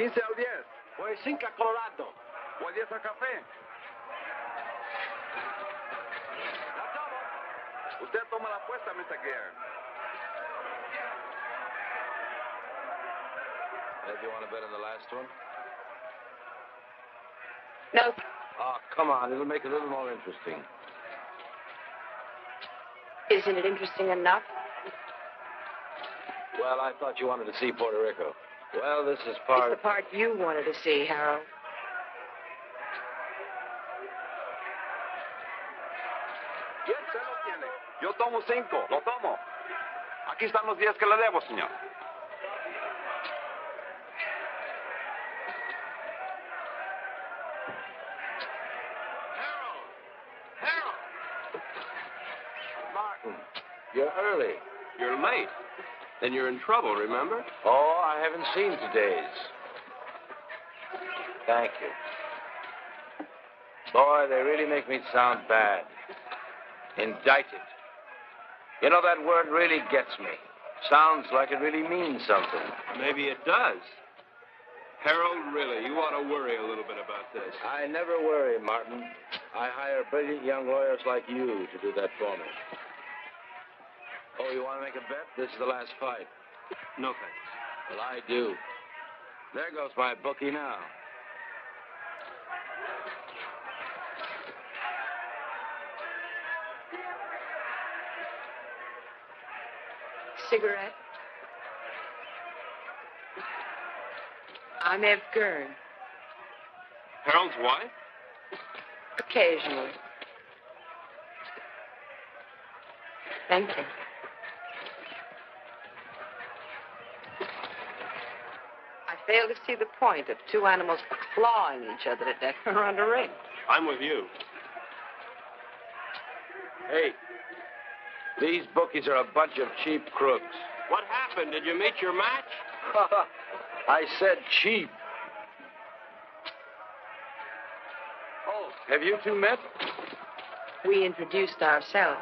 15 al 10. Pues 5 a Colorado. O 10 al café. Usted toma la apuesta, Mr. Gare. Ed, you want to bet on the last one? No. Oh, come on. It'll make it a little more interesting. Isn't it interesting enough? Well, I thought you wanted to see Puerto Rico. Well, this is It's part... the part you wanted to see, Harold. Usted lo tiene. Yo tomo 5. Lo tomo. Aquí están los 10 que le debo, señor. Martin, you're early. You're late. Then you're in trouble, remember? Oh, I haven't seen today's. Thank you. Boy, they really make me sound bad. Indicted. You know, that word really gets me. Sounds like it really means something. Maybe it does. Harold, really, you ought to worry a little bit about this. I never worry, Martin. I hire brilliant young lawyers like you to do that for me. Oh, you want to make a bet? This is the last fight. No thanks. Well, I do. There goes my bookie now. Cigarette? I'm Ev Gurn. Harold's wife? Occasionally. Thank you. I fail to see the point of two animals clawing each other to death around a ring. I'm with you. Hey, these bookies are a bunch of cheap crooks. What happened? Did you meet your match? I said cheap. Oh, have you two met? We introduced ourselves.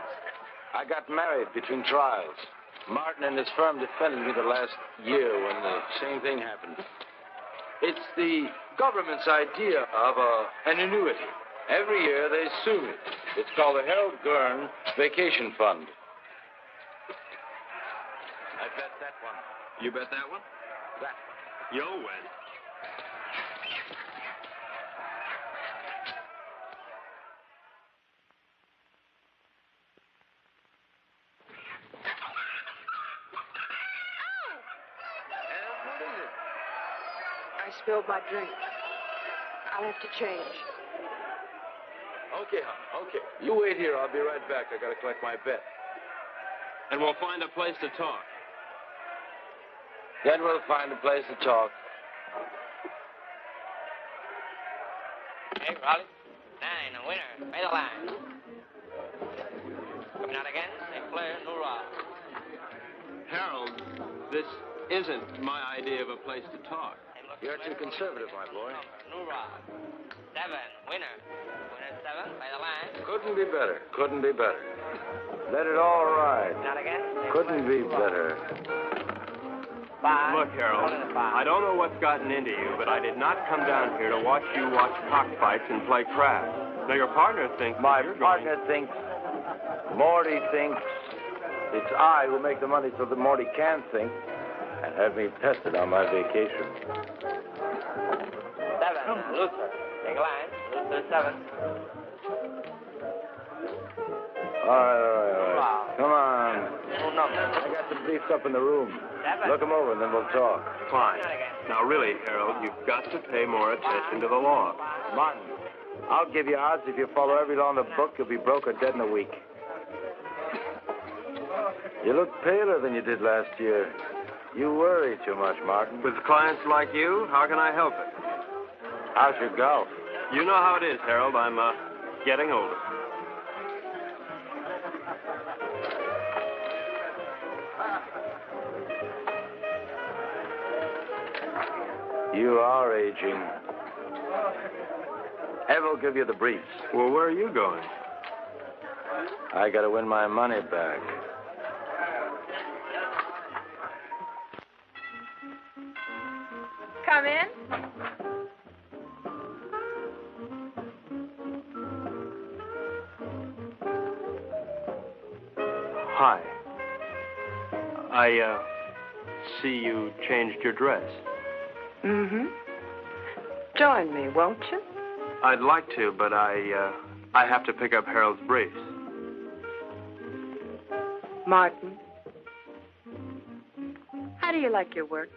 I got married between trials. Martin and his firm defended me the last year when the same thing happened. It's the government's idea of an annuity. Every year they sue me. It's called the Harold Gurn Vacation Fund. I bet that one. You bet that one? That You'll win. I spilled my drink. I'll have to change. Okay, hon. Okay. You wait here. I'll be right back. I gotta collect my bet. And we'll find a place to talk. Then we'll find a place to talk. Hey, Raleigh. 9, a winner. Pay the line. Coming out again, St. Clair, Noura. Harold, this isn't my idea of a place to talk. You're too conservative, my boy. Noura. 7, winner. Winner 7, pay the line. Couldn't be better. Couldn't be better. Let it all ride. Not again. Couldn't be better. 5. Look, Harold, I don't know what's gotten into you, but I did not come down here to watch you watch cockfights and play craps. Now, your partner thinks... My partner thinks, Morty thinks, it's I who make the money so that Morty can think and have me tested on my vacation. 7, Luther. Take a line. Luther 7. All right. Come on. No number. I got some beefs up in the room. 7. Look them over and then we'll talk. Fine. Now, really, Harold, you've got to pay more attention to the law. Martin, I'll give you odds if you follow every law in the book, you'll be broke or dead in a week. You look paler than you did last year. You worry too much, Martin. With clients like you, how can I help it? How's your golf? You know how it is, Harold. I'm, getting older. You are aging. Ev will give you the briefs. Well, where are you going? I gotta win my money back. come in? Hi. I see you changed your dress. Mm-hmm. Join me, won't you? I'd like to, but I have to pick up Harold's briefs. Martin, how do you like your work?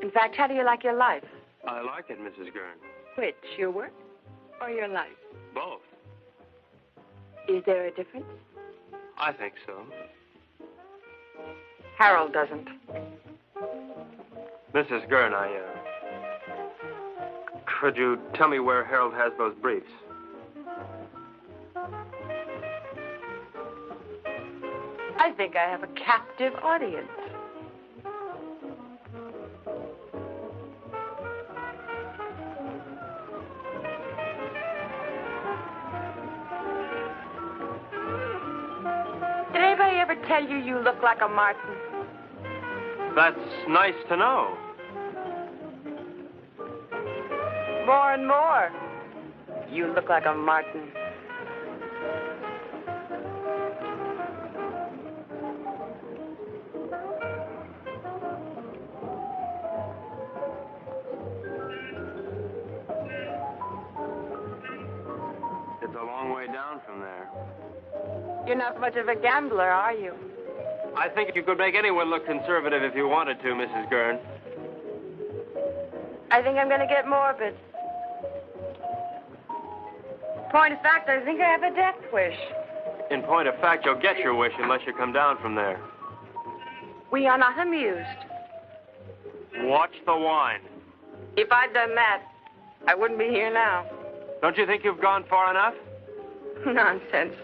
In fact, how do you like your life? I like it, Mrs. Gurn. Which, your work or your life? Both. Is there a difference? I think so. Harold doesn't. Mrs. Gurn, could you tell me where Harold has those briefs? I think I have a captive audience. Did anybody ever tell you you look like a Martin? That's nice to know. More and more. You look like a Martin. It's a long way down from there. You're not much of a gambler, are you? I think you could make anyone look conservative if you wanted to, Mrs. Gurn. I think I'm going to get morbid. Point of fact, I think I have a death wish. In point of fact, you'll get your wish unless you come down from there. We are not amused. Watch the wine. If I'd done that, I wouldn't be here now. Don't you think you've gone far enough? Nonsense.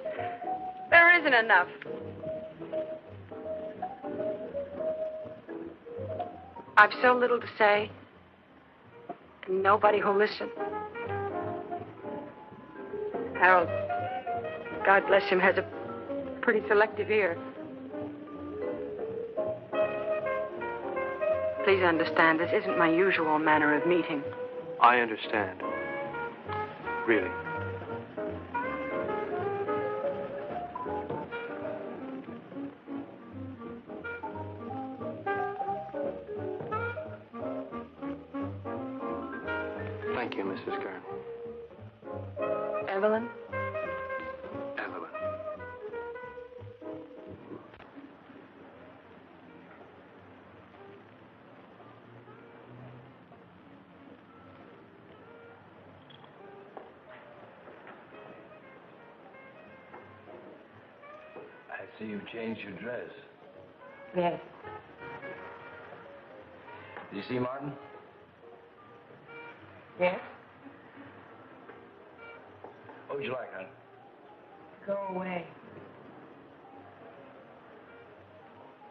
There isn't enough. I've so little to say, and nobody who'll listen. Harold, God bless him, has a pretty selective ear. Please understand, this isn't my usual manner of meeting. I understand. Really. Thank you, Mrs. Gurn. Evelyn? Evelyn. I see you've changed your dress. Yes. Do you see Martin? Yes? What would you like, hon? Go away.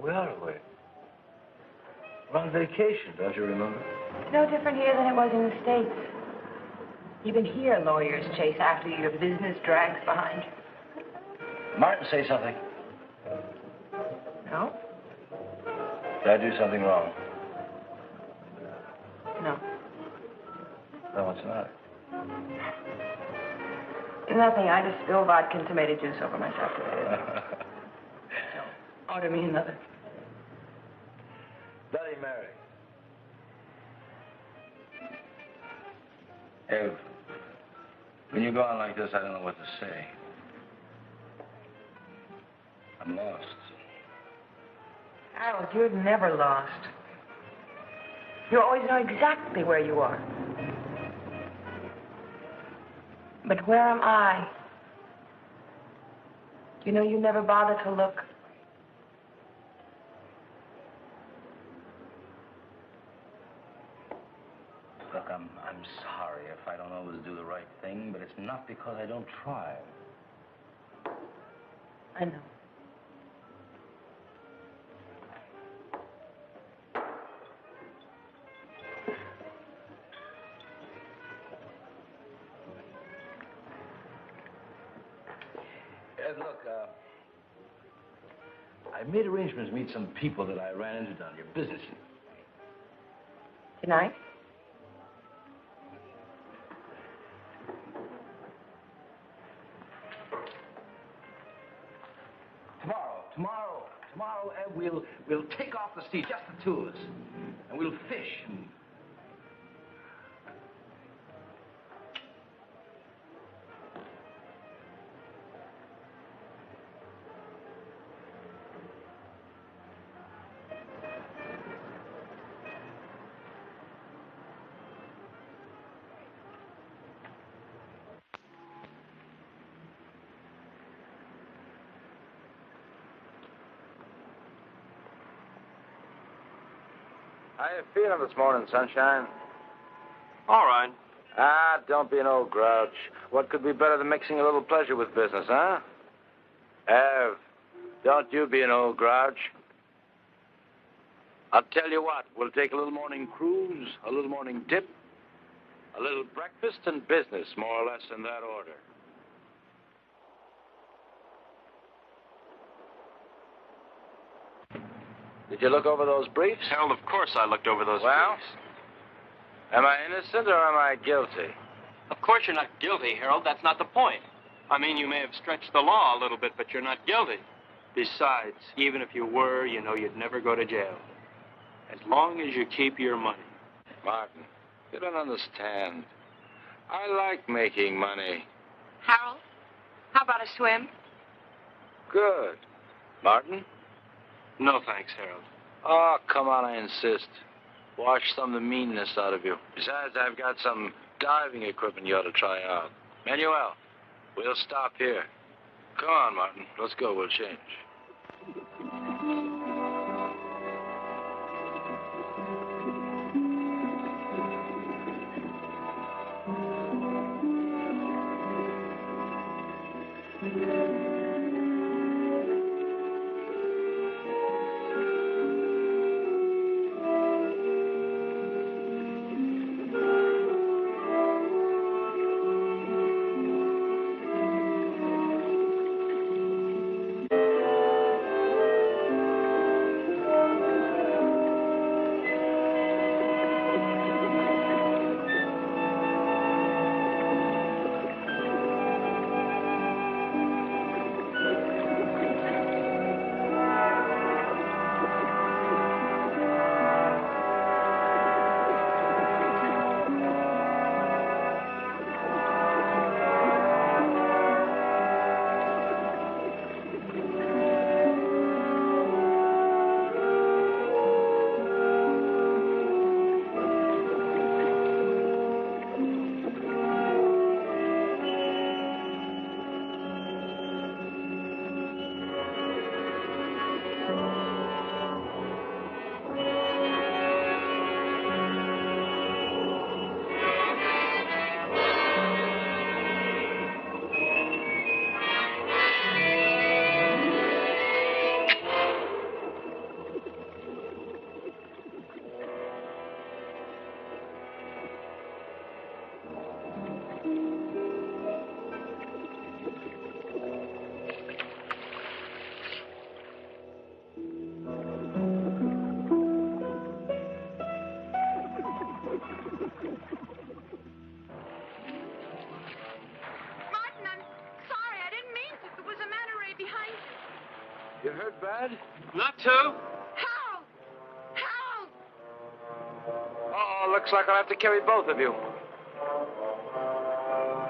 We are away. We're on vacation, don't you remember? It's no different here than it was in the States. Even here, lawyers chase after you. Your business drags behind you. Martin, say something. No? Did I do something wrong? No. No, what's the matter? Nothing. I just spilled vodka and tomato juice over myself today. Order me another. Bloody Mary. Ev, when you go on like this, I don't know what to say. I'm lost. Harold, you're never lost. You always know exactly where you are. But where am I? You know, you never bother to look. Look, I'm sorry if I don't always do the right thing, but it's not because I don't try. I know. Ed, look, I made arrangements to meet some people that I ran into down here, business. Good night. Tomorrow, we'll take off the sea, just the two of us, and we'll fish and... How you feeling this morning, Sunshine? All right. Ah, don't be an old grouch. What could be better than mixing a little pleasure with business, huh? Ev, don't you be an old grouch. I'll tell you what, we'll take a little morning cruise, a little morning dip, a little breakfast and business, more or less in that order. Did you look over those briefs? Harold, of course I looked over those Well? briefs. Am I innocent or am I guilty? Of course you're not guilty, Harold. That's not the point. I mean, you may have stretched the law a little bit, but you're not guilty. Besides, even if you were, you know you'd never go to jail. As long as you keep your money. Martin, you don't understand. I like making money. Harold, how about a swim? Good. Martin? No, thanks, Harold. Oh, come on, I insist. Wash some of the meanness out of you. Besides, I've got some diving equipment you ought to try out. Manuel, we'll stop here. Come on, Martin. Let's go. We'll change. You hurt bad? Not to. Harold! Harold! Oh, looks like I'll have to carry both of you.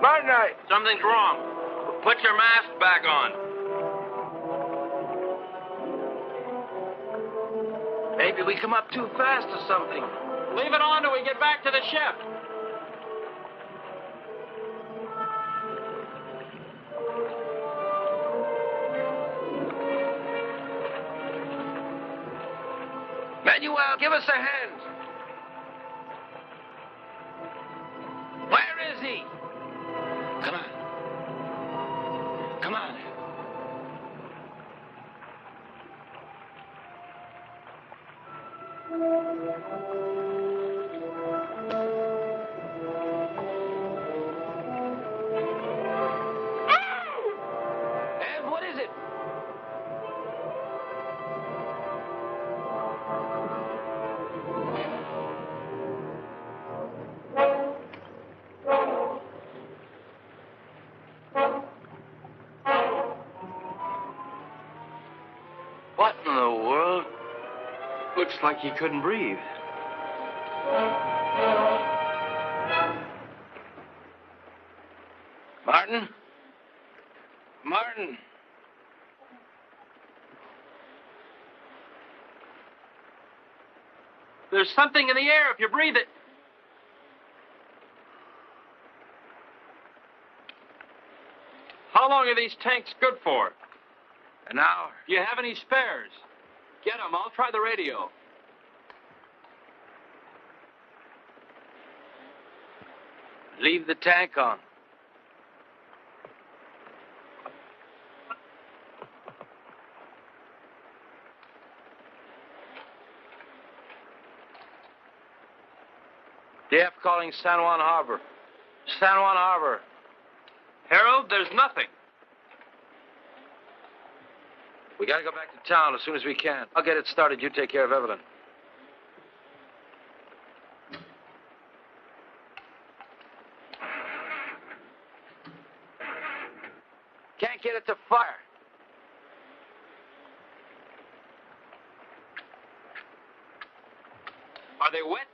Martin, Something's wrong. Put your mask back on. maybe we come up too fast or something. Leave it on till we get back to the ship. Manuel, give us a hand. Where is he? Come on. Come on. Ev, what is it? Looks like he couldn't breathe. Martin? Martin? There's something in the air if you breathe it. How long are these tanks good for? An hour. Do you have any spares? Get them. I'll try the radio. Leave the tank on. DF calling San Juan Harbor. San Juan Harbor. Harold, there's nothing. We gotta go back to town as soon as we can. I'll get it started. You take care of Evelyn. Can't get it to fire. Are they wet?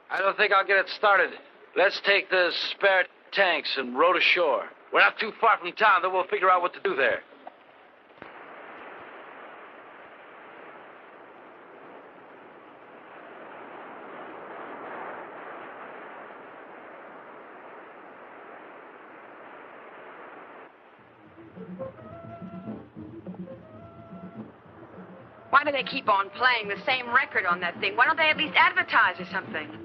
I don't think I'll get it started. Let's take the spare tanks and row to shore. We're not too far from town, then we'll figure out what to do there. Why do they keep on playing the same record on that thing? Why don't they at least advertise or something?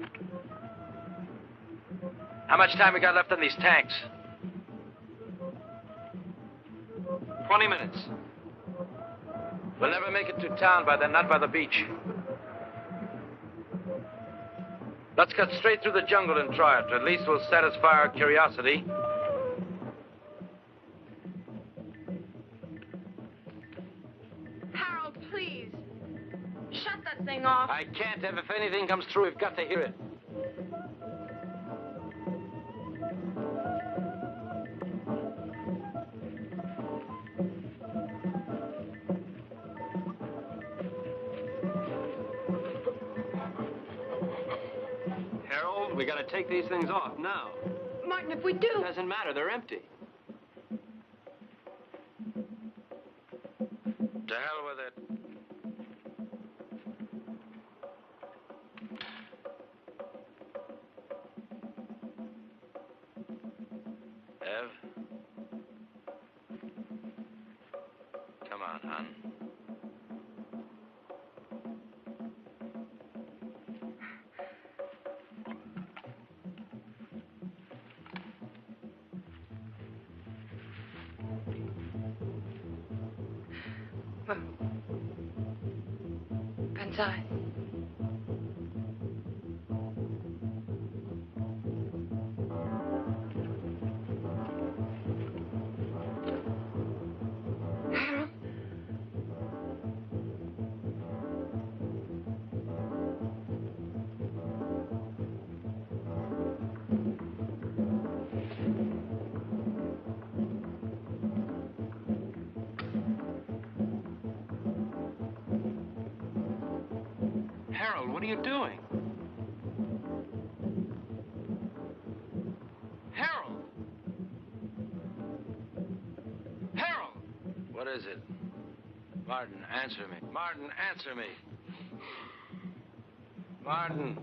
How much time we got left on these tanks? 20 minutes. We'll never make it to town by then, not by the beach. Let's cut straight through the jungle and try it. At least we'll satisfy our curiosity. Harold, please. Shut that thing off. I can't. If anything comes through, we've got to hear it. Harold, we gotta take these things off now. Martin, if we do... It doesn't matter, they're empty. To hell with it. Ev? Come on, hon. Banzai. Harold? Harold, what are you doing? Harold! Harold! What is it? Martin, answer me. Martin, answer me. Martin,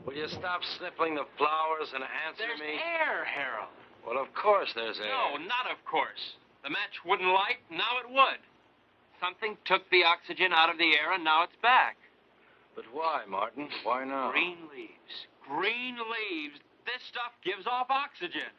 will you stop sniffling the flowers and answer There's me? air, Harold. Well, of course there's air. No, not of course. The match wouldn't light, now it would. Something took the oxygen out of the air, and now it's back. But why, Martin? Why not? Green leaves. Green leaves. This stuff gives off oxygen.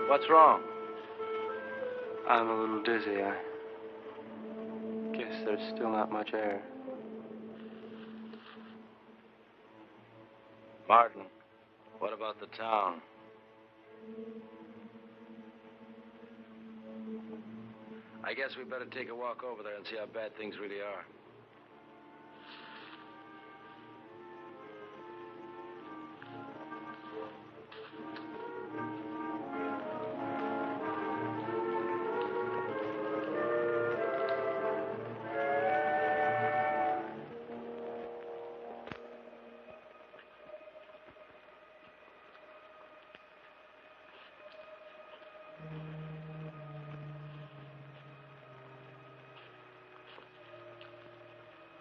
What's wrong? I'm a little dizzy. I guess there's still not much air. Martin, what about the town? I guess we better take a walk over there and see how bad things really are.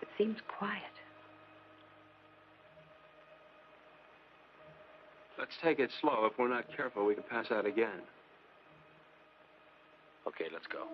It seems quiet. Let's take it slow. If we're not careful, we can pass out again. Okay, let's go.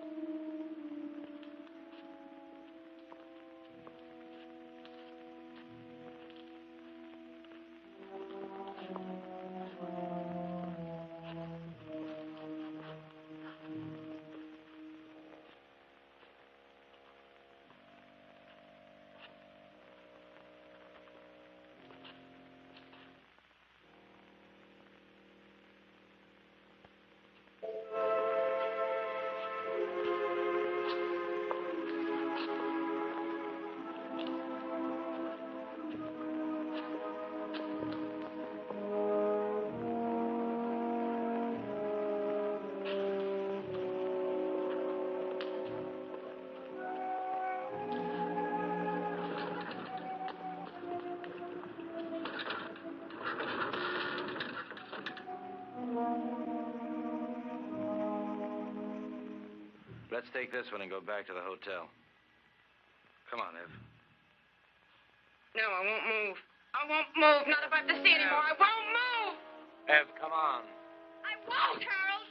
Let's take this one and go back to the hotel. Come on, Ev. No, I won't move. I won't move. Not if I have to see anymore. I won't move. Ev, come on. I won't, Harold.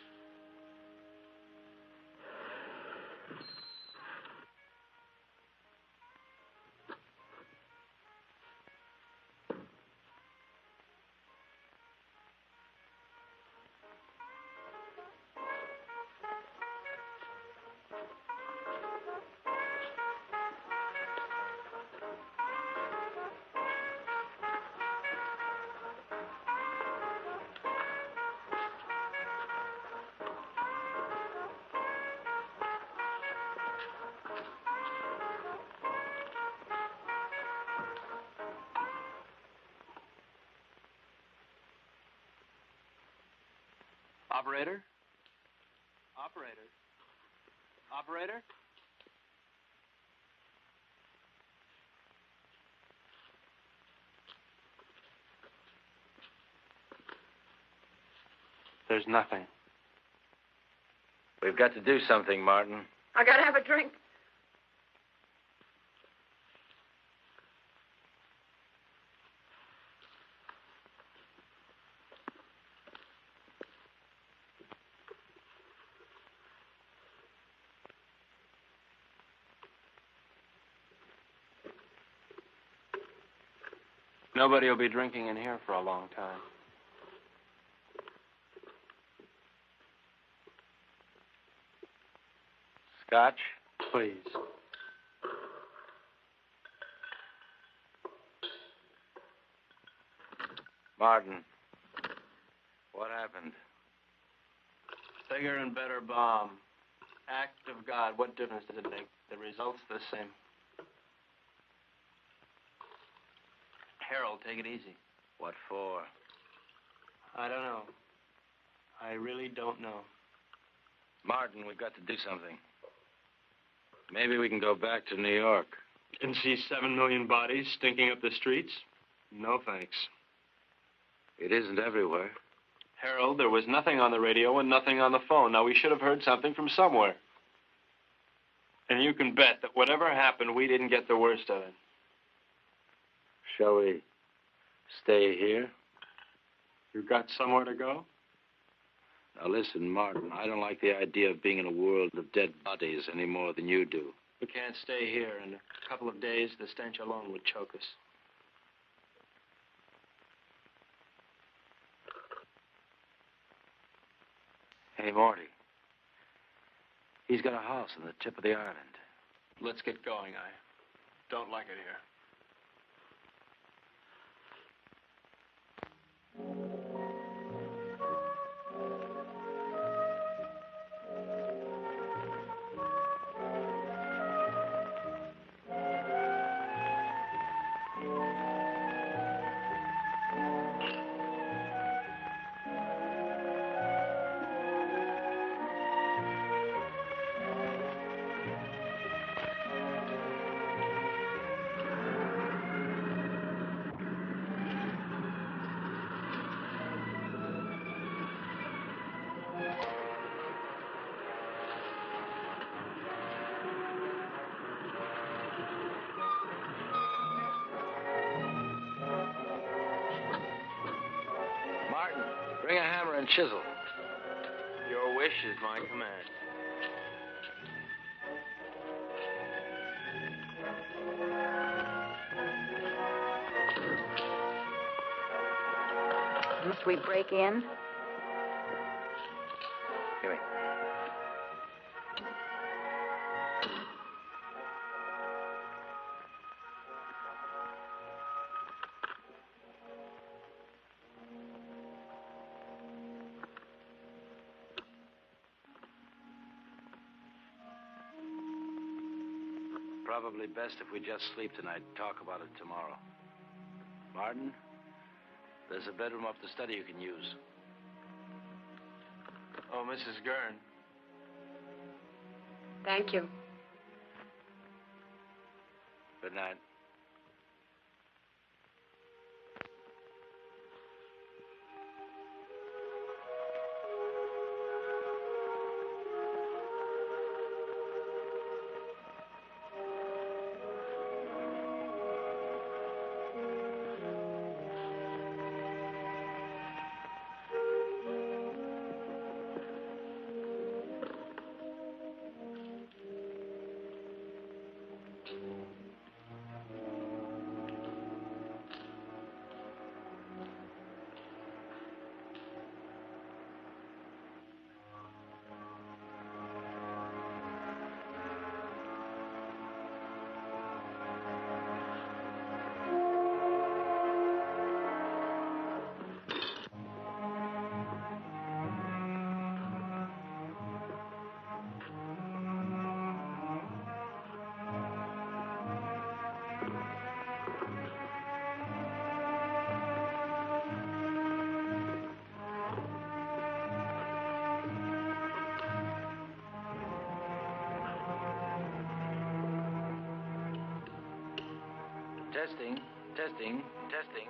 Operator? Operator? Operator? There's nothing. We've got to do something, Martin. I gotta have a drink. Nobody will be drinking in here for a long time. Scotch? Please. Martin, what happened? Bigger and better bomb. Act of God. What difference does it make? The result's the same. Harold, take it easy. What for? I don't know. I really don't know. Martin, we've got to do something. Maybe we can go back to New York. And see 7 million bodies stinking up the streets? No, thanks. It isn't everywhere. Harold, there was nothing on the radio and nothing on the phone. Now, we should have heard something from somewhere. And you can bet that whatever happened, we didn't get the worst of it. Shall we stay here? You got somewhere to go? Now, listen, Martin, I don't like the idea of being in a world of dead bodies any more than you do. We can't stay here. In a couple of days, the stench alone would choke us. Hey, Morty. He's got a house on the tip of the island. Let's get going. I don't like it here. Martin, bring a hammer and chisel. Your wish is my command. Must we break in? Give me. Probably best if we just sleep tonight and talk about it tomorrow. Martin, there's a bedroom up the study you can use. Oh, Mrs. Gurn. Thank you. Good night. Testing, testing, testing,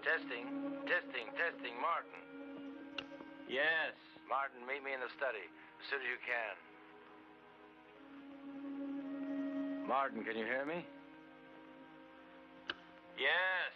testing, testing, testing. Martin. Yes. Martin, meet me in the study as soon as you can. Martin, can you hear me? Yes.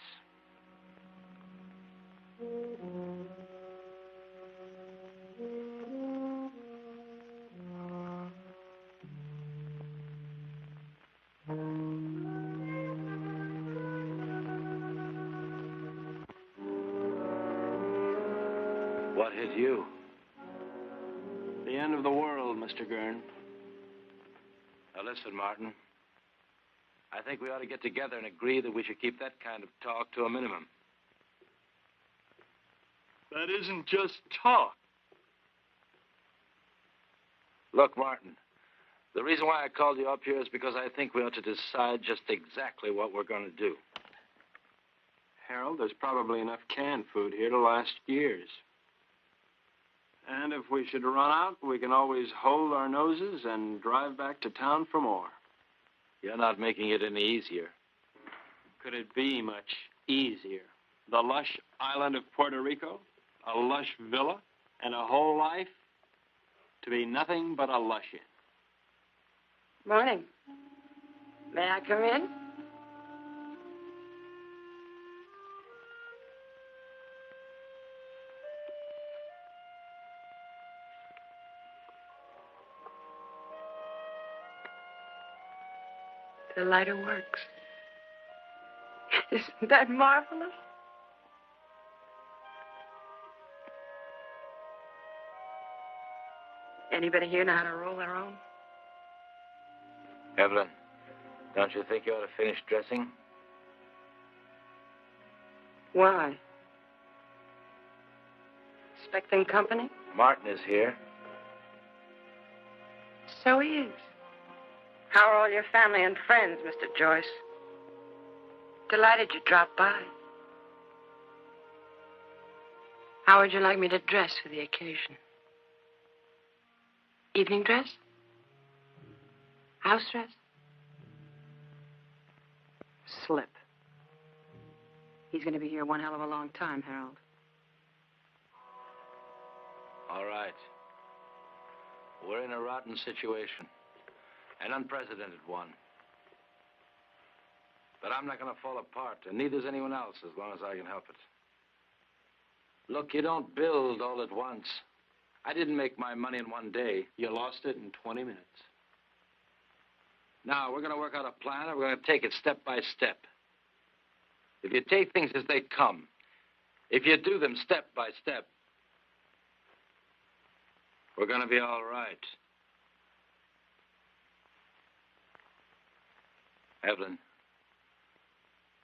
What hit you? The end of the world, Mr. Gurn. Now listen, Martin. I think we ought to get together and agree that we should keep that kind of talk to a minimum. That isn't just talk. Look, Martin, the reason why I called you up here is because I think we ought to decide just exactly what we're going to do. Harold, there's probably enough canned food here to last years. And if we should run out, we can always hold our noses and drive back to town for more. You're not making it any easier. Could it be much easier? The lush island of Puerto Rico, a lush villa, and a whole life to be nothing but a lush-in. Morning. May I come in? The lighter works. Isn't that marvelous? Anybody here know how to roll their own? Evelyn, don't you think you ought to finish dressing? Why? Expecting company? Martin is here. So he is. How are all your family and friends, Mr. Joyce? Delighted you dropped by. How would you like me to dress for the occasion? Evening dress? House dress? Slip. He's going to be here one hell of a long time, Harold. All right. We're in a rotten situation. An unprecedented one. But I'm not going to fall apart, and neither's anyone else as long as I can help it. Look, you don't build all at once. I didn't make my money in one day. You lost it in 20 minutes. Now, we're going to work out a plan, and we're going to take it step by step. If you take things as they come, if you do them step by step, we're going to be all right. Evelyn,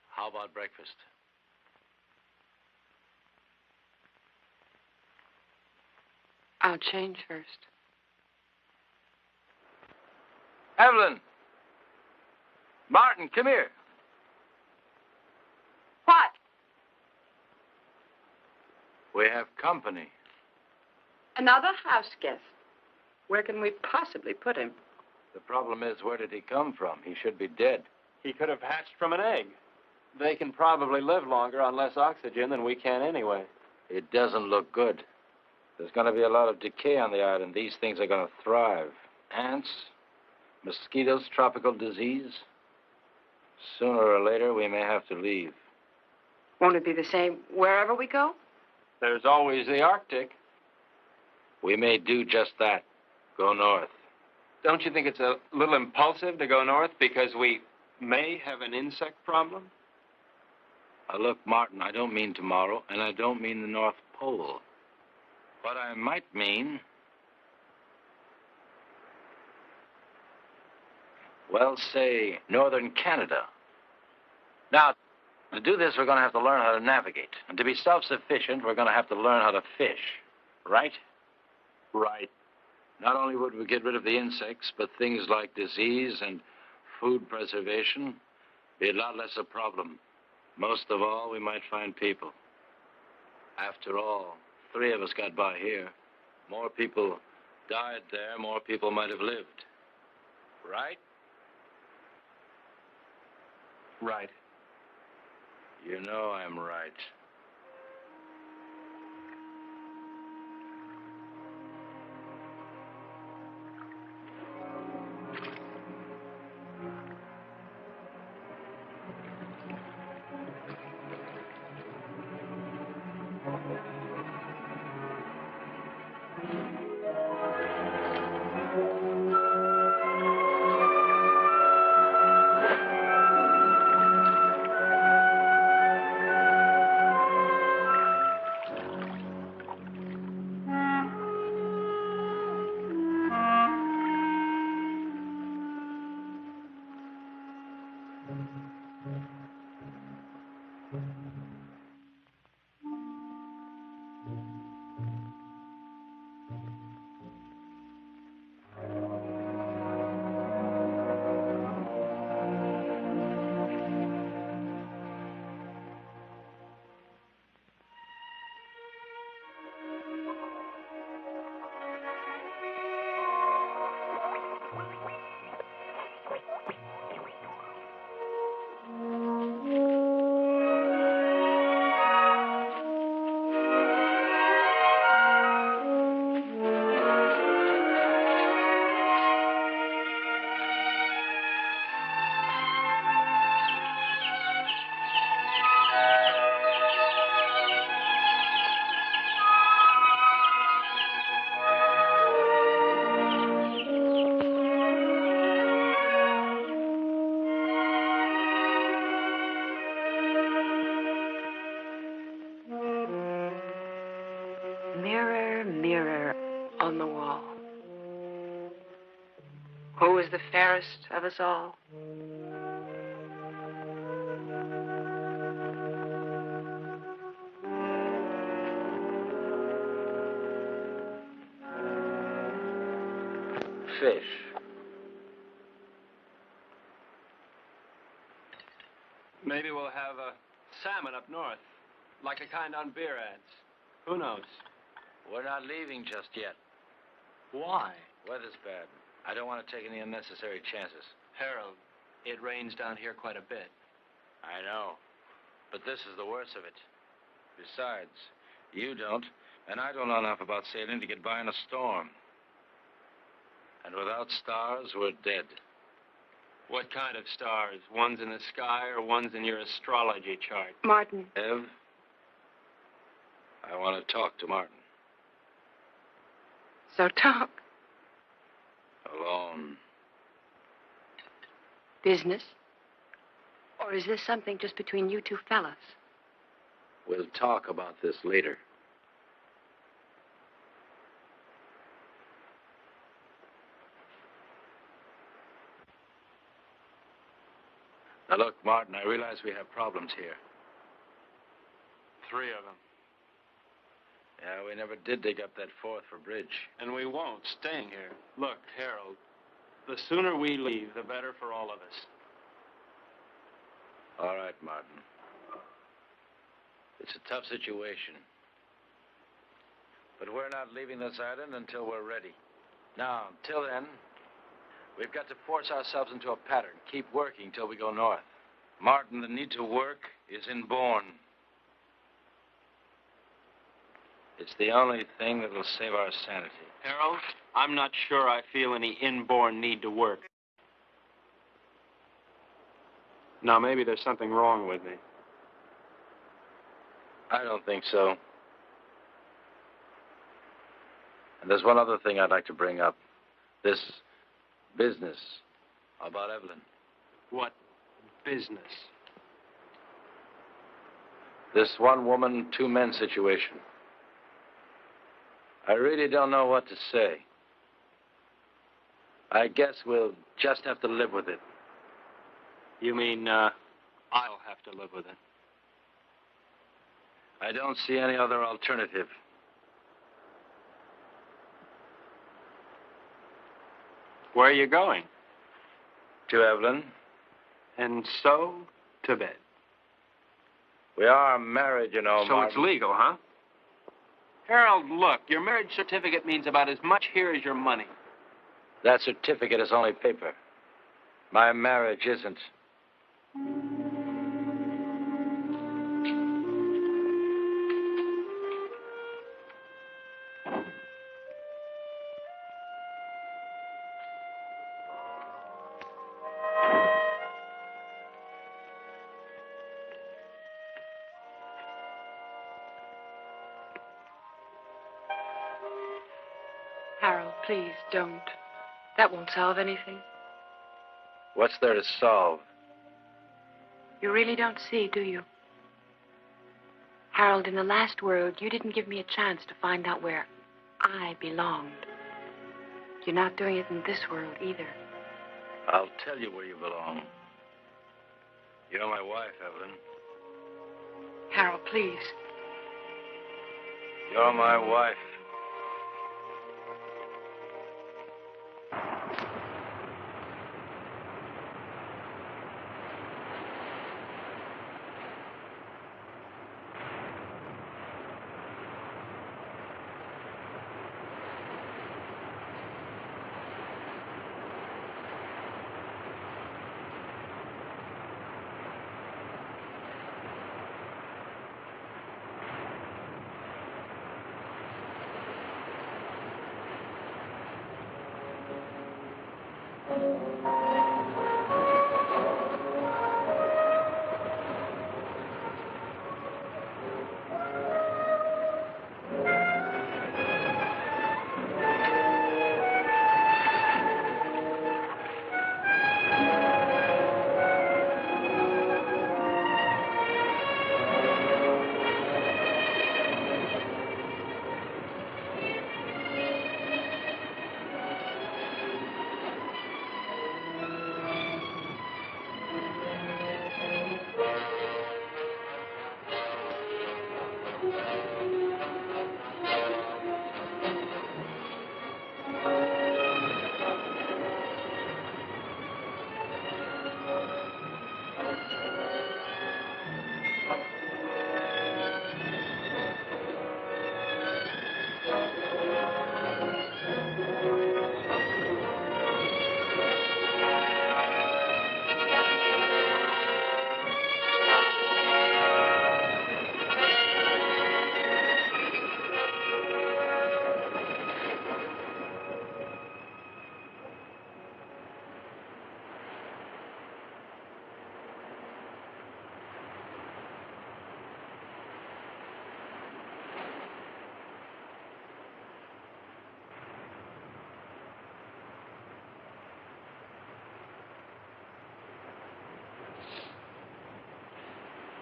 how about breakfast? I'll change first. Evelyn! Martin, come here. What? We have company. Another house guest. Where can we possibly put him? The problem is, where did he come from? He should be dead. He could have hatched from an egg. They can probably live longer on less oxygen than we can anyway. It doesn't look good. There's going to be a lot of decay on the island. These things are going to thrive. Ants, mosquitoes, tropical disease. Sooner or later, we may have to leave. Won't it be the same wherever we go? There's always the Arctic. We may do just that. Go north. Don't you think it's a little impulsive to go north because we may have an insect problem? Now, look, Martin, I don't mean tomorrow, and I don't mean the North Pole. What I might mean, well, say, northern Canada. Now, to do this, we're going to have to learn how to navigate. And to be self-sufficient, we're going to have to learn how to fish. Right? Right. Not only would we get rid of the insects, but things like disease and food preservation be a lot less a problem. Most of all, we might find people. After all, 3 of us got by here. More people died there, more people might have lived. Right? Right. You know I'm right. Mirror, mirror on the wall. Who is the fairest of us all? Fish. Maybe we'll have a salmon up north, like the kind on beer ads. Who knows? We're not leaving just yet. Why? Weather's bad. I don't want to take any unnecessary chances. Harold, it rains down here quite a bit. I know. But this is the worst of it. Besides, you don't, and I don't know enough about sailing to get by in a storm. And without stars, we're dead. What kind of stars? Ones in the sky or ones in your astrology chart? Martin. Ev, I want to talk to Martin. So talk. Alone. Business? Or is this something just between you two fellas? We'll talk about this later. Now, look, Martin, I realize we have problems here. 3 of them. Yeah, we never did dig up that fourth for bridge. And we won't, staying here. Look, Harold, the sooner we leave, the better for all of us. All right, Martin. It's a tough situation. But we're not leaving this island until we're ready. Now, until then, we've got to force ourselves into a pattern. Keep working till we go north. Martin, the need to work is inborn. It's the only thing that will save our sanity. Harold, I'm not sure I feel any inborn need to work. Now, maybe there's something wrong with me. I don't think so. And there's one other thing I'd like to bring up. This business about Evelyn. What business? This one woman, 2 men situation. I really don't know what to say. I guess we'll just have to live with it. You mean, I'll have to live with it? I don't see any other alternative. Where are you going? To Evelyn. And so, to bed. We are married, you know, So Martin. it's legal, huh? Harold, look, your marriage certificate means about as much here as your money. That certificate is only paper. My marriage isn't. Harold, please don't. That won't solve anything. What's there to solve? You really don't see, do you? Harold, in the last world, you didn't give me a chance to find out where I belonged. You're not doing it in this world either. I'll tell you where you belong. You're my wife, Evelyn. Harold, please. You're my wife.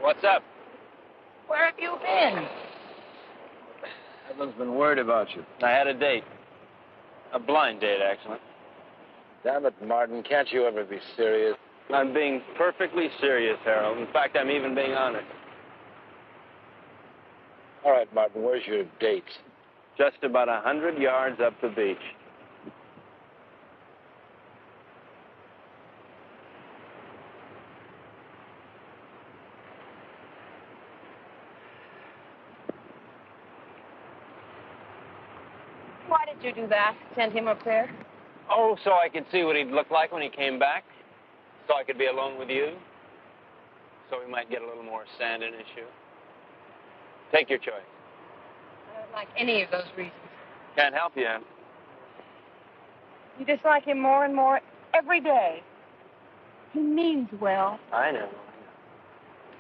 What's up? Where have you been? Evelyn's been worried about you. I had a date. A blind date, actually. Damn it, Martin, can't you ever be serious? I'm being perfectly serious, Harold. In fact, I'm even being honest. All right, Martin, where's your date? Just about 100 yards up the beach. Why did you do that? Send him up there? Oh, so I could see what he'd look like when he came back. So I could be alone with you. So we might get a little more sand in his shoe. Take your choice. I don't like any of those reasons. Can't help you, Em. You dislike him more and more every day. He means well. I know.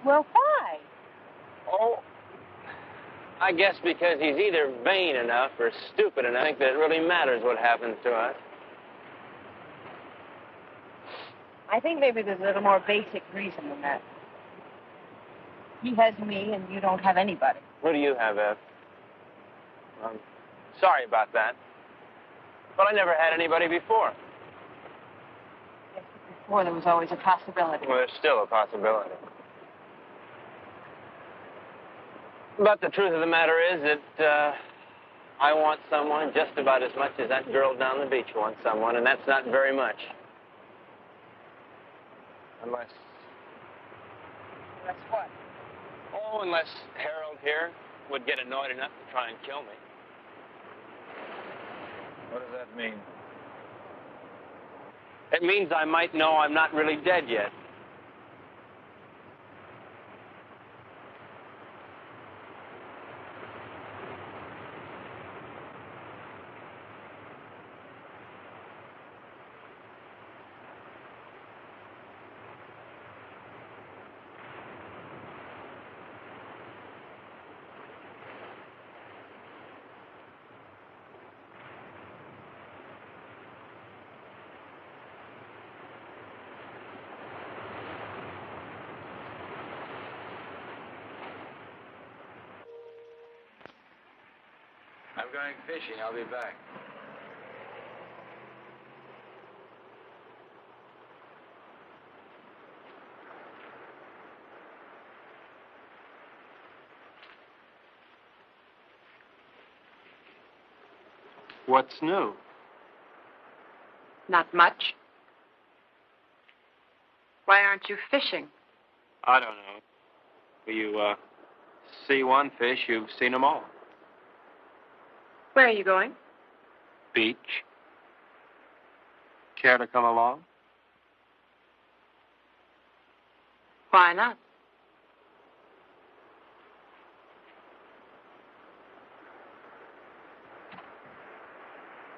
Well, why? Oh, I guess because he's either vain enough or stupid enough to think that it really matters what happens to us. I think maybe there's a little more basic reason than that. He has me, and you don't have anybody. Who do you have, Ev? I'm sorry about that. But I never had anybody before. Yes, but before there was always a possibility. Well, there's still a possibility. But the truth of the matter is that I want someone just about as much as that girl down the beach wants someone, and that's not very much. Unless... That's what? Oh, unless Harold here would get annoyed enough to try and kill me. What does that mean? It means I might know I'm not really dead yet. I'm going fishing. I'll be back. What's new? Not much. Why aren't you fishing? I don't know. You see one fish, you've seen them all. Where are you going? Beach. Care to come along? Why not?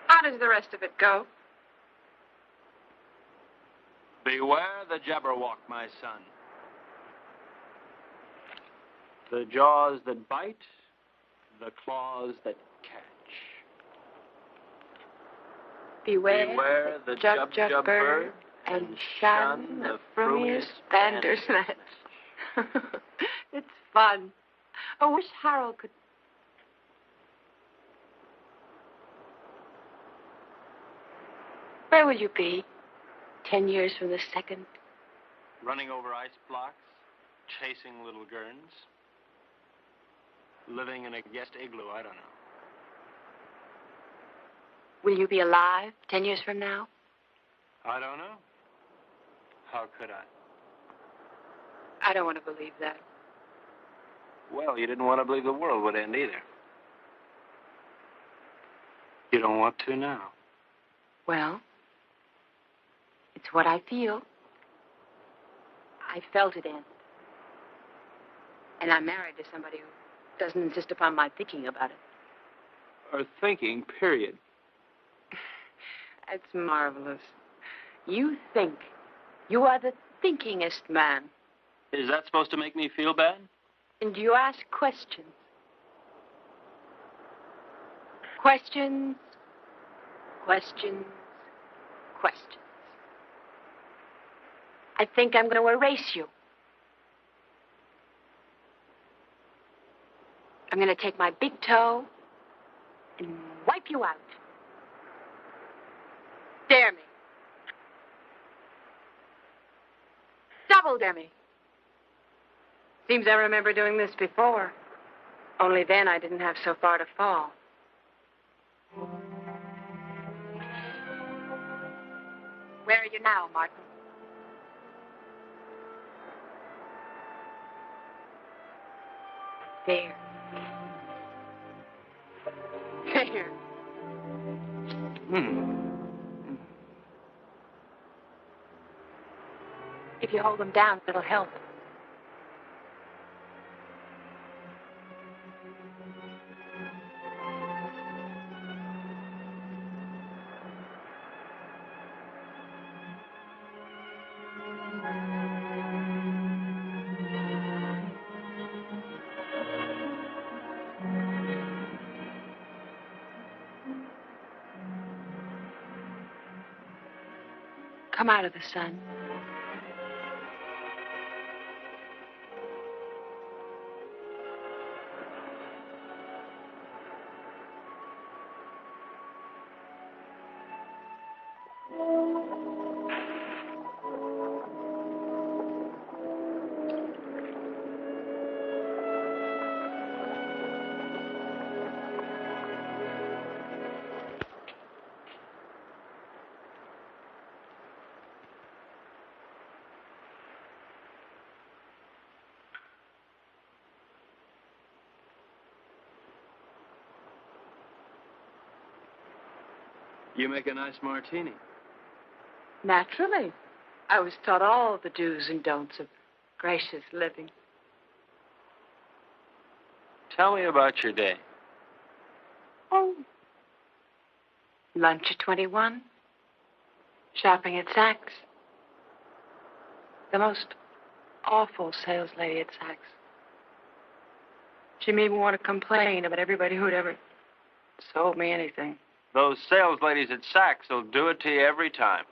How does the rest of it go? Beware the Jabberwock, my son. The jaws that bite, the claws that catch. Beware the Jub bird, and shun the frumious Bandersnatch. It's fun. I wish Harold could... Where will you be 10 years from the second? Running over ice blocks, chasing little Gerns, living in a guest igloo, I don't know. Will you be alive 10 years from now? I don't know. How could I? I don't want to believe that. Well, you didn't want to believe the world would end either. You don't want to now. Well, it's what I feel. I felt it end. And I'm married to somebody who doesn't insist upon my thinking about it. Or thinking, period. That's marvelous. You think. You are the thinkingest man. Is that supposed to make me feel bad? And you ask questions. Questions, questions, questions. I think I'm going to erase you. I'm going to take my big toe and wipe you out. Dare me. Double dare me. Seems I remember doing this before. Only then I didn't have so far to fall. Where are you now, Martin? There. There. If you hold them down, it'll help. Come out of the sun. You make a nice martini. Naturally. I was taught all the do's and don'ts of gracious living. Tell me about your day. Oh. Lunch at 21. Shopping at Saks. The most awful sales lady at Saks. She made me want to complain about everybody who'd ever sold me anything. Those sales ladies at Saks will do it to you every time.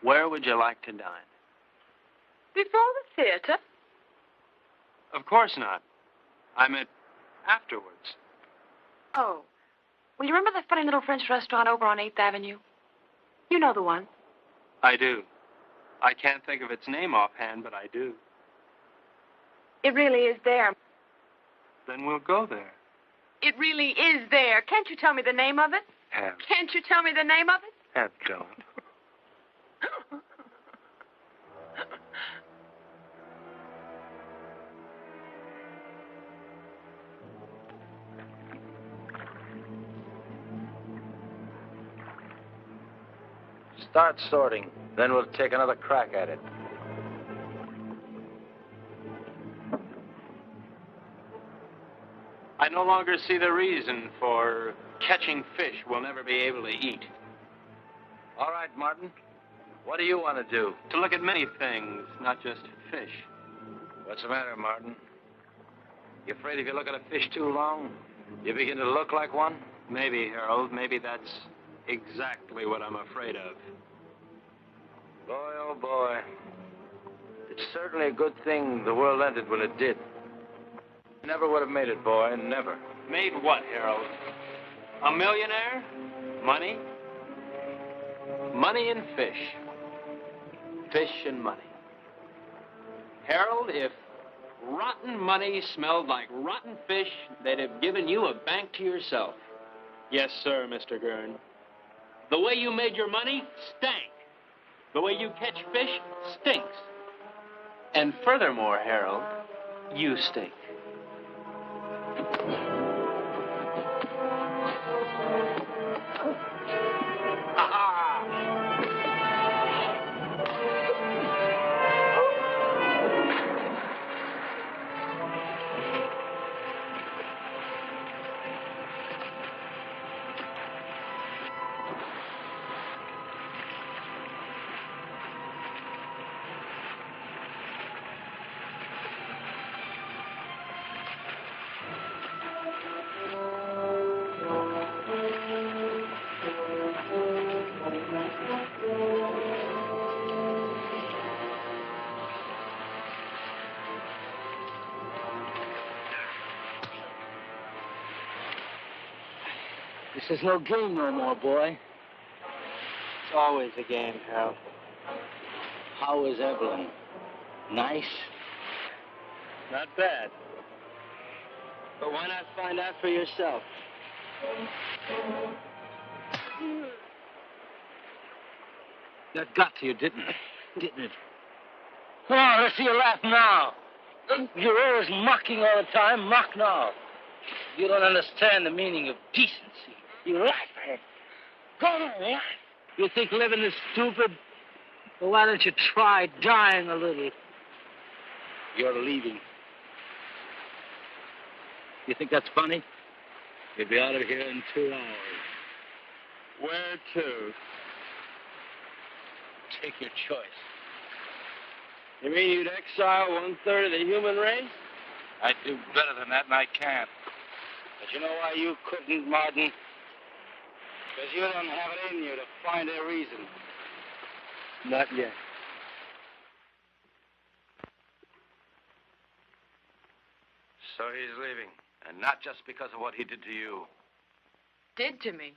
Where would you like to dine? Before the theater? Of course not. I meant afterwards. Oh. Well, you remember that funny little French restaurant over on 8th Avenue? You know the one. I do. I can't think of its name offhand, but I do. It really is there. Then we'll go there. It really is there. Can't you tell me the name of it? Can't you tell me the name of it? Don't. Start sorting. Then we'll take another crack at it. I no longer see the reason for catching fish we'll never be able to eat. All right, Martin. What do you want to do? To look at many things, not just fish. What's the matter, Martin? You afraid if you look at a fish too long, you begin to look like one? Maybe, Harold. Maybe that's exactly what I'm afraid of. Boy, oh boy. It's certainly a good thing the world ended when it did. Never would have made it, boy. Never. Made what, Harold? A millionaire? Money? Money and fish. Fish and money. Harold, if rotten money smelled like rotten fish, they'd have given you a bank to yourself. Yes, sir, Mr. Gurn. The way you made your money stank. The way you catch fish stinks. And furthermore, Harold, you stink. is no game no more, boy. It's always a game, Harold. How is Evelyn? Nice? Not bad. But why not find out for yourself? That got to you, didn't it? Come on, let's see you laugh now. You're always mocking all the time. Mock now. You don't understand the meaning of decency. You laugh at it. Go on, laugh. You think living is stupid? Well, why don't you try dying a little? You're leaving. You think that's funny? You'll be out of here in 2 hours. Where to? Take your choice. You mean you'd exile 1/3 of the human race? I'd do better than that, and I can't. But you know why you couldn't, Martin? Because you don't have it in you to find a reason. Not yet. So he's leaving. And not just because of what he did to you. Did to me.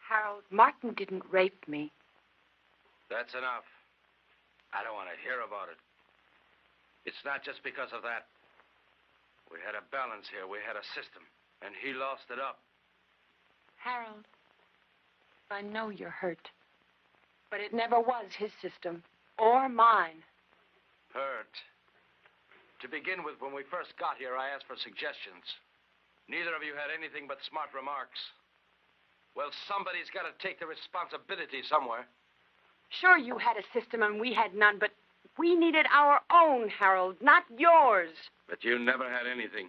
Harold, Martin didn't rape me. That's enough. I don't want to hear about it. It's not just because of that. We had a balance here. We had a system. And he lost it up. Harold, I know you're hurt. But it never was his system. Or mine. Hurt. To begin with, when we first got here, I asked for suggestions. Neither of you had anything but smart remarks. Well, somebody's got to take the responsibility somewhere. Sure, you had a system and we had none, but we needed our own, Harold, not yours. But you never had anything.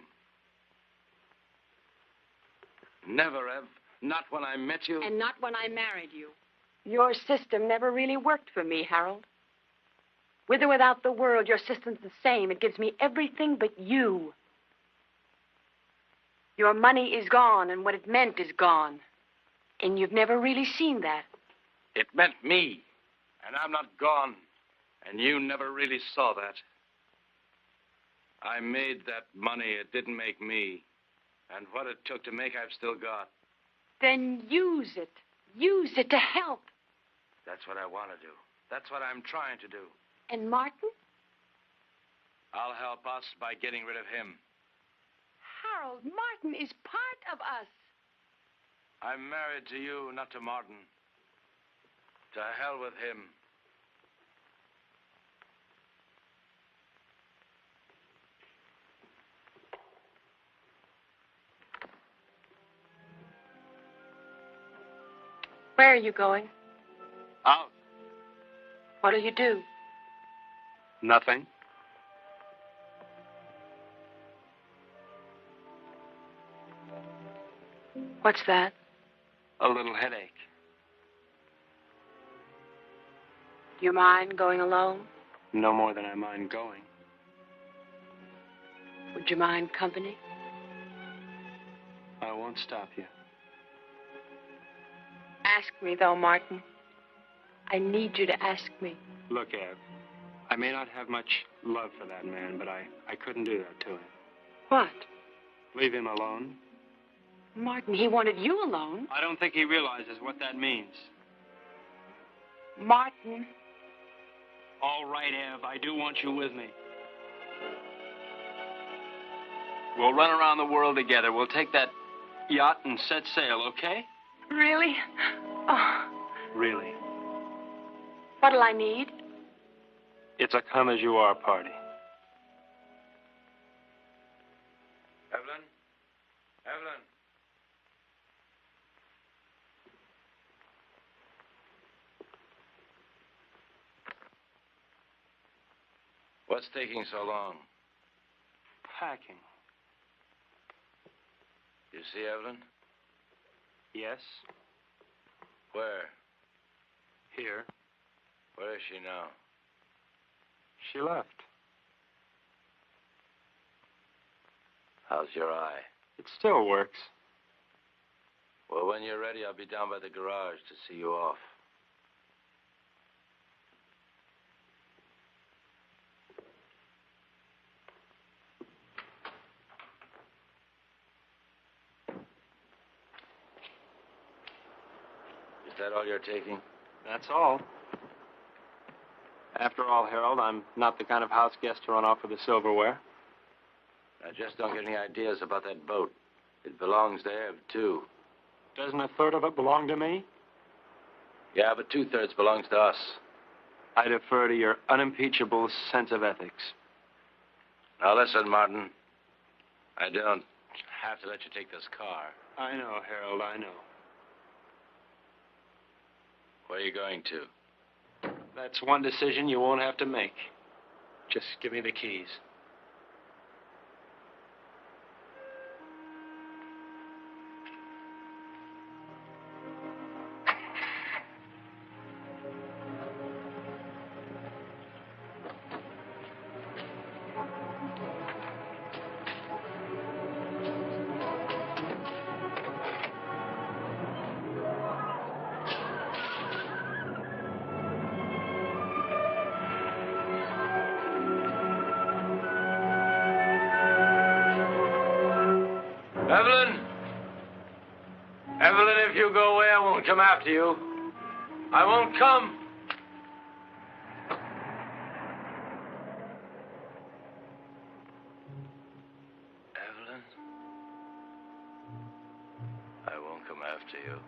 Never, Ev. Not when I met you. And not when I married you. Your system never really worked for me, Harold. With or without the world, your system's the same. It gives me everything but you. Your money is gone, and what it meant is gone. And you've never really seen that. It meant me. And I'm not gone. And you never really saw that. I made that money. It didn't make me. And what it took to make, I've still got. Then use it. Use it to help. That's what I want to do. That's what I'm trying to do. And Martin? I'll help us by getting rid of him. Harold, Martin is part of us. I'm married to you, not to Martin. To hell with him. Where are you going? Out. What'll you do? Nothing. What's that? A little headache. You mind going alone? No more than I mind going. Would you mind company? I won't stop you. Ask me, though, Martin. I need you to ask me. Look, Ev, I may not have much love for that man, but I couldn't do that to him. What? Leave him alone? Martin, he wanted you alone. I don't think he realizes what that means. Martin. All right, Ev, I do want you with me. We'll run around the world together. We'll take that yacht and set sail, okay? Really? Oh. Really. What'll I need? It's a come-as-you-are party. Evelyn? Evelyn? What's taking so long? Packing. You see Evelyn? Yes? Where? Here. Where is she now? She left. How's your eye? It still works. Well, when you're ready, I'll be down by the garage to see you off. that all you're taking? That's all. After all, Harold, I'm not the kind of house guest to run off with the silverware. I just don't get any ideas about that boat. It belongs to Ev, too. Doesn't a third of it belong to me? Yeah, but 2/3 belongs to us. I defer to your unimpeachable sense of ethics. Now, listen, Martin. I don't have to let you take this car. I know, Harold, I know. Where are you going to? That's one decision you won't have to make. Just give me the keys. Evelyn! Evelyn, if you go away, I won't come after you. I won't come. Evelyn? I won't come after you.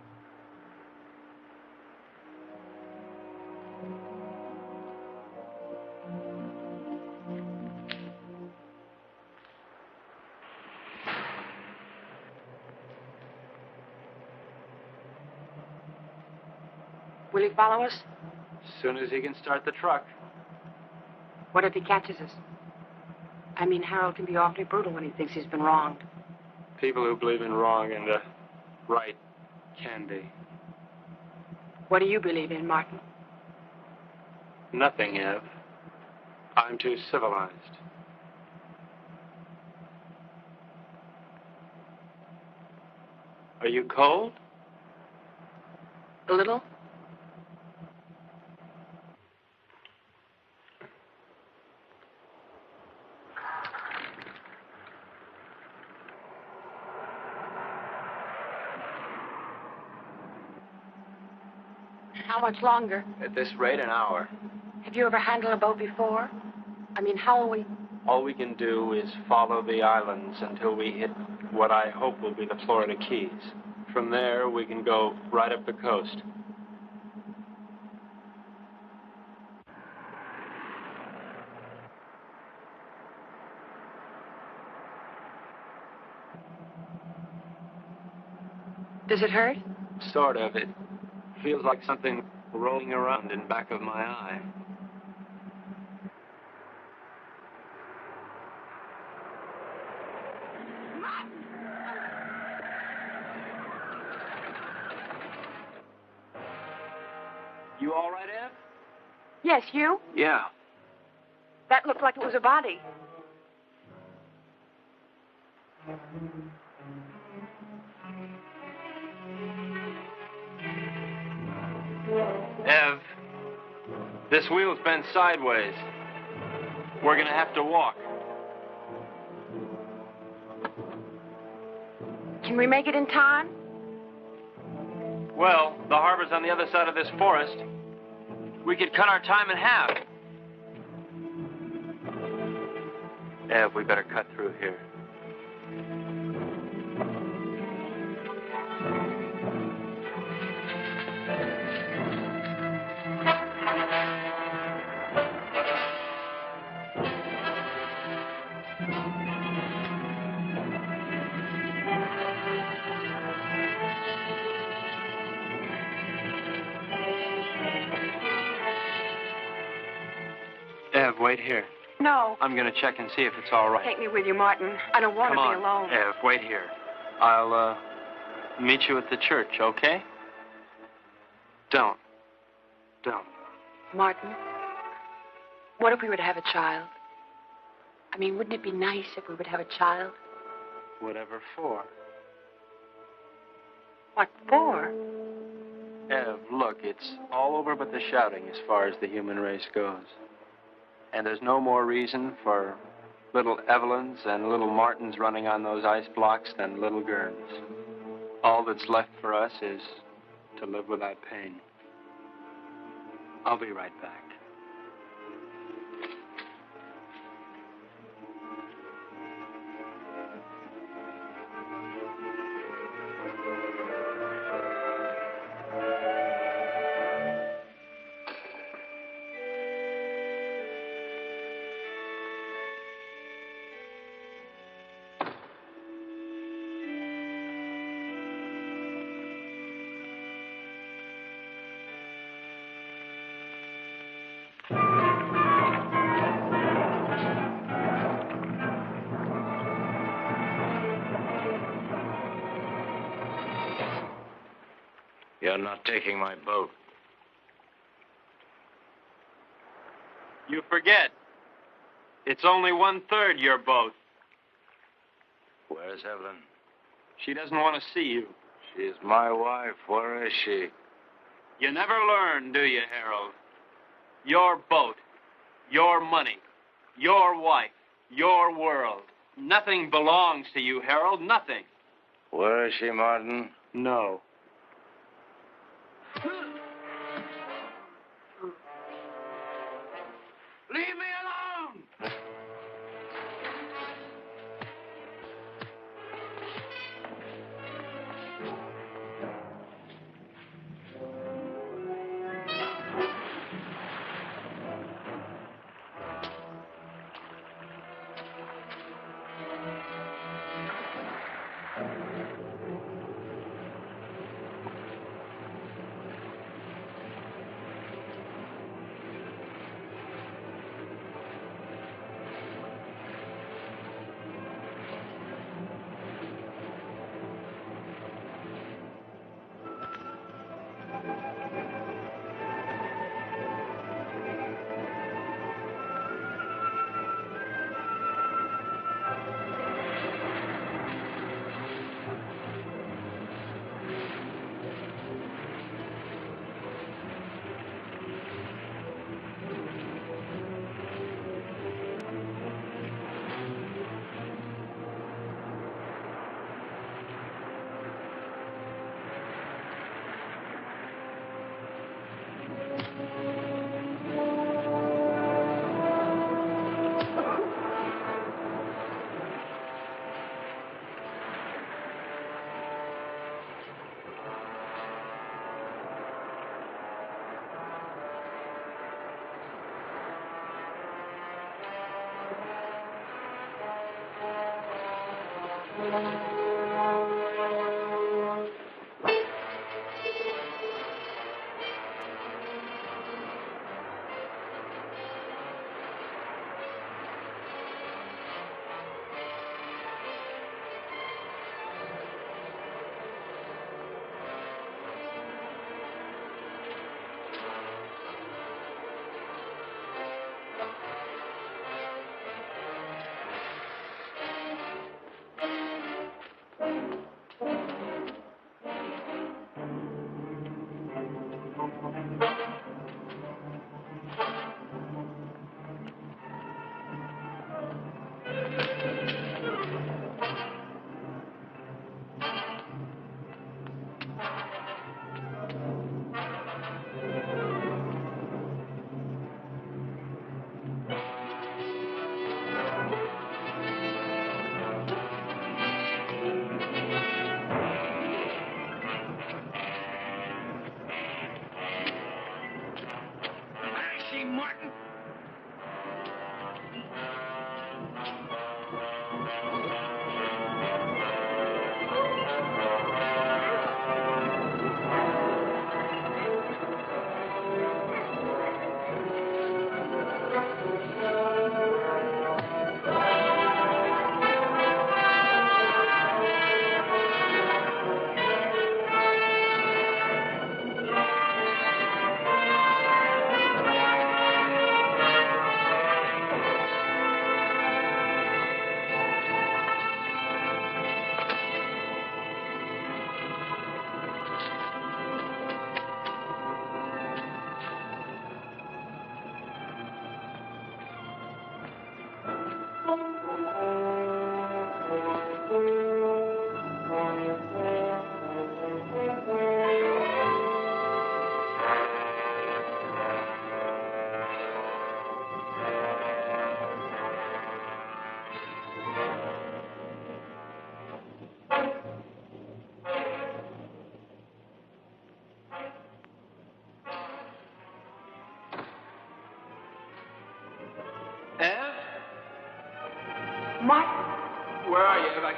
Will he follow us? As soon as he can start the truck. What if he catches us? I mean, Harold can be awfully brutal when he thinks he's been wronged. People who believe in wrong and right can be. What do you believe in, Martin? Nothing, Ev. I'm too civilized. Are you cold? A little? How much longer? At this rate, an hour. Have you ever handled a boat before? I mean, how will we... All we can do is follow the islands until we hit what I hope will be the Florida Keys. From there, we can go right up the coast. Does it hurt? Sort of. It feels like something rolling around in back of my eye. You all right, Ev? Yes, you? Yeah. That looked like it was a body. Ev, this wheel's bent sideways. We're gonna have to walk. Can we make it in time? Well, the harbor's on the other side of this forest. We could cut our time in half. Ev, we better cut through here. Ev, wait here. No. I'm gonna check and see if it's all right. Take me with you, Martin. I don't want Come to on, be alone. Ev, wait here. I'll, meet you at the church, okay? Don't. Martin, what if we were to have a child? I mean, wouldn't it be nice if we would have a child? Whatever for. What for? Ev, look, it's all over but the shouting as far as the human race goes. And there's no more reason for little Evelyns and little Martins running on those ice blocks than little Gerns. All that's left for us is to live without pain. I'll be right back. You're not taking my boat. You forget. It's only 1/3 your boat. Where's Evelyn? She doesn't want to see you. She's my wife. Where is she? You never learn, do you, Harold? Your boat, your money, your wife, your world. Nothing belongs to you, Harold, nothing. Where is she, Martin? No. Leave me alone!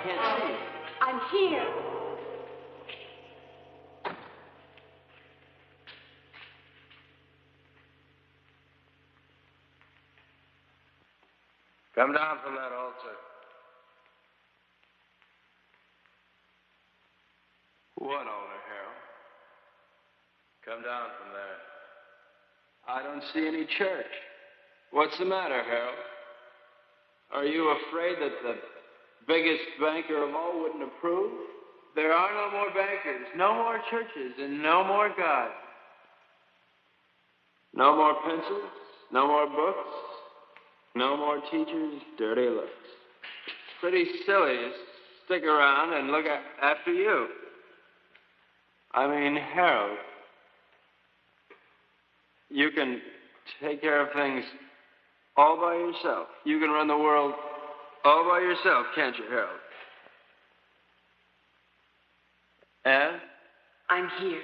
can't see you. I'm here. Come down from that altar. What altar, Harold? Come down from there. I don't see any church. What's the matter, Harold? Are you afraid that the biggest banker of all wouldn't approve? There are no more bankers, no more churches, and no more God. No more pencils, no more books, no more teachers, dirty looks. It's pretty silly to stick around and look after you. I mean, Harold, you can take care of things all by yourself. You can run the world all by yourself, can't you, Harold? And? I'm here.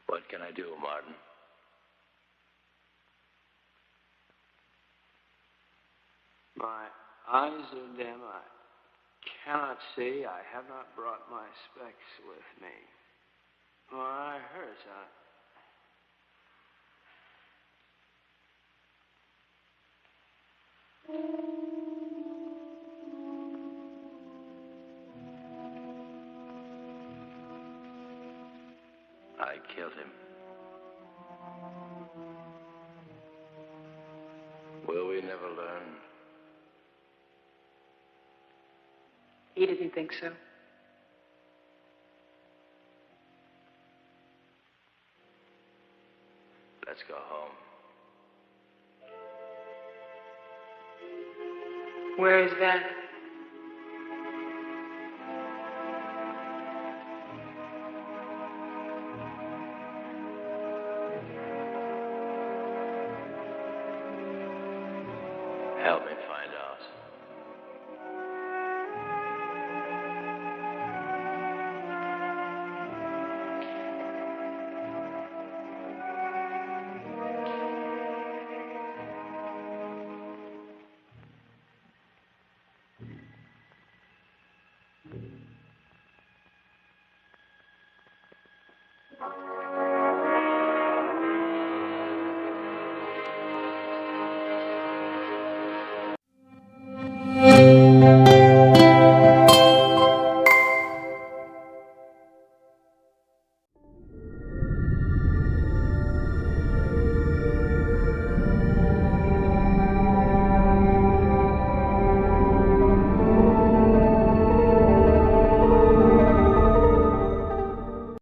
What can I do, Martin? My eyes are dim. I cannot see. I have not brought my specs with me. My hurts. I killed him. Will we never learn? He didn't think so. Let's go home. Where is that? Help me.